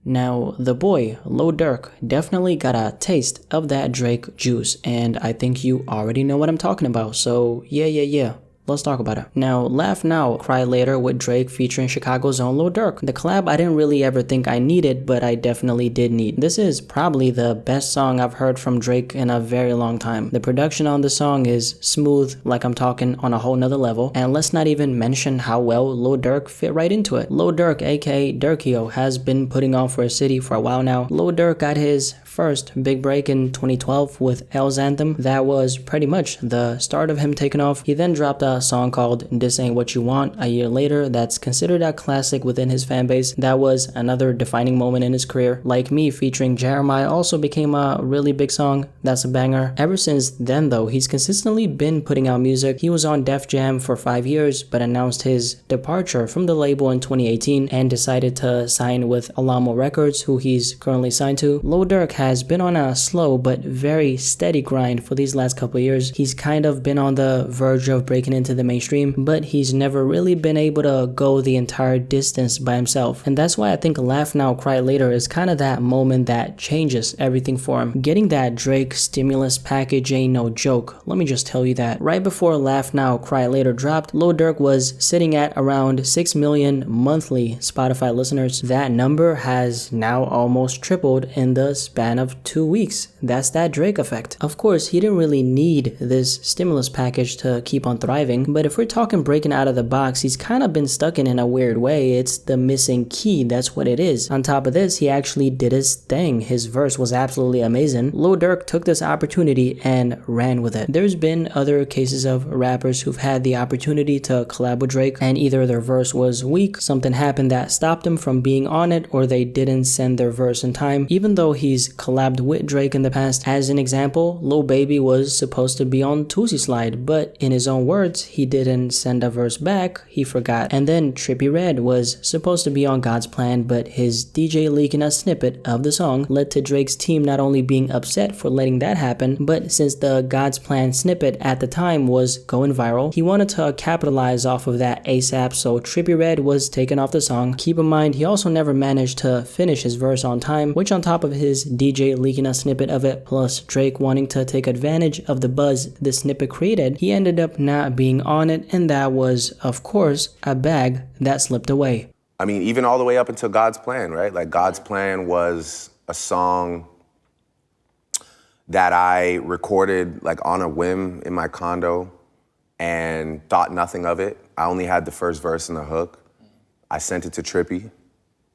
Now, the boy, Lil Durk, definitely got a taste of that Drake juice, and I think you already know what I'm talking about, so yeah. Let's talk about it. Now, Laugh Now, Cry Later with Drake featuring Chicago's own Lil Durk. The collab I didn't really ever think I needed, but I definitely did need. This is probably the best song I've heard from Drake in a very long time. The production on the song is smooth, like I'm talking on a whole nother level, and let's not even mention how well Lil Durk fit right into it. Lil Durk, aka Durkio, has been putting on for a city for a while now. Lil Durk got his first big break in 2012 with L's Anthem. That was pretty much the start of him taking off. He then dropped a song called This Ain't What You Want a year later that's considered a classic within his fan base. That was another defining moment in his career. Like Me featuring Jeremiah also became a really big song. That's a banger. Ever since then though, he's consistently been putting out music. He was on Def Jam for 5 years but announced his departure from the label in 2018 and decided to sign with Alamo Records, who he's currently signed to. Lil Durk has been on a slow but very steady grind for these last couple years. He's kind of been on the verge of breaking into the mainstream, but he's never really been able to go the entire distance by himself. And that's why I think Laugh Now, Cry Later is kind of that moment that changes everything for him. Getting that Drake stimulus package ain't no joke. Let me just tell you that. Right before Laugh Now, Cry Later dropped, Lil Durk was sitting at around 6 million monthly Spotify listeners. That number has now almost tripled in the span of 2 weeks. That's that Drake effect. Of course, he didn't really need this stimulus package to keep on thriving, but if we're talking breaking out of the box, he's kind of been stuck in a weird way. It's the missing key, that's what it is. On top of this, he actually did his thing. His verse was absolutely amazing. Lil Durk took this opportunity and ran with it. There's been other cases of rappers who've had the opportunity to collab with Drake and either their verse was weak, something happened that stopped them from being on it, or they didn't send their verse in time. Even though he's collabed with Drake in the past, as an example, Lil Baby was supposed to be on Tusi Slide, but in his own words, he didn't send a verse back, he forgot. And then Trippie Redd was supposed to be on God's Plan, but his DJ leaking a snippet of the song led to Drake's team not only being upset for letting that happen, but since the God's Plan snippet at the time was going viral, he wanted to capitalize off of that ASAP, so Trippie Redd was taken off the song. Keep in mind, he also never managed to finish his verse on time, which on top of his DJ leaking a snippet of it, plus Drake wanting to take advantage of the buzz the snippet created, he ended up not being on it, and that was, of course, a bag that slipped away. I mean, even all the way up until God's Plan, right? Like, God's Plan was a song that I recorded like on a whim in my condo and thought nothing of it. I only had the first verse and the hook. I sent it to Trippie,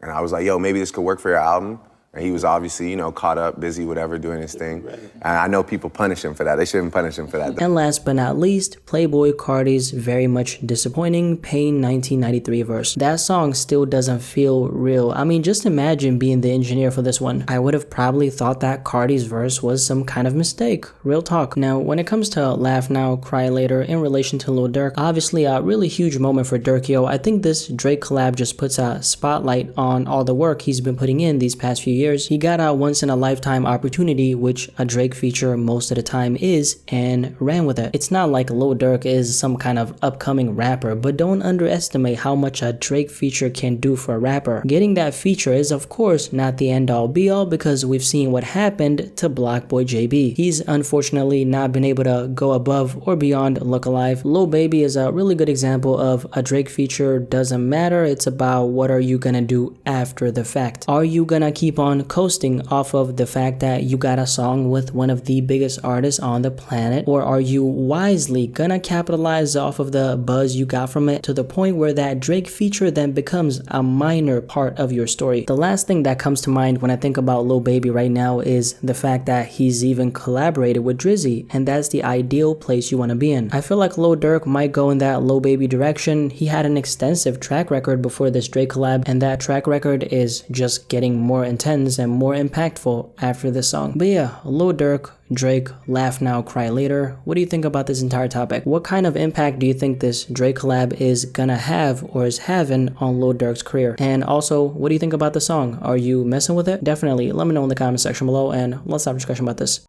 and I was like, yo, maybe this could work for your album. And he was obviously, you know, caught up, busy, whatever, doing his thing. And I know people punish him for that. They shouldn't punish him for that. And last but not least, Playboi Carti's very much disappointing Pain 1993 verse. That song still doesn't feel real. I mean, just imagine being the engineer for this one. I would have probably thought that Carti's verse was some kind of mistake. Real talk. Now, when it comes to Laugh Now, Cry Later in relation to Lil Durk, obviously a really huge moment for Durkio. I think this Drake collab just puts a spotlight on all the work he's been putting in these past few years. He got a once-in-a-lifetime opportunity, which a Drake feature most of the time is, and ran with it. It's not like Lil Durk is some kind of upcoming rapper, but don't underestimate how much a Drake feature can do for a rapper. Getting that feature is of course not the end-all be-all, because we've seen what happened to Blockboy JB. He's unfortunately not been able to go above or beyond Look Alive. Lil Baby is a really good example of a Drake feature doesn't matter, it's about what are you gonna do after the fact. Are you gonna keep on coasting off of the fact that you got a song with one of the biggest artists on the planet, or are you wisely gonna capitalize off of the buzz you got from it to the point where that Drake feature then becomes a minor part of your story? The last thing that comes to mind when I think about Lil Baby right now is the fact that he's even collaborated with Drizzy, and that's the ideal place you want to be in. I feel like Lil Durk might go in that Lil Baby direction. He had an extensive track record before this Drake collab, and that track record is just getting more intense and more impactful after this song. But yeah, Lil Durk, Drake, Laugh Now, Cry Later. What do you think about this entire topic? What kind of impact do you think this Drake collab is gonna have or is having on Lil Durk's career? And also, what do you think about the song? Are you messing with it? Definitely let me know in the comment section below and let's have a discussion about this.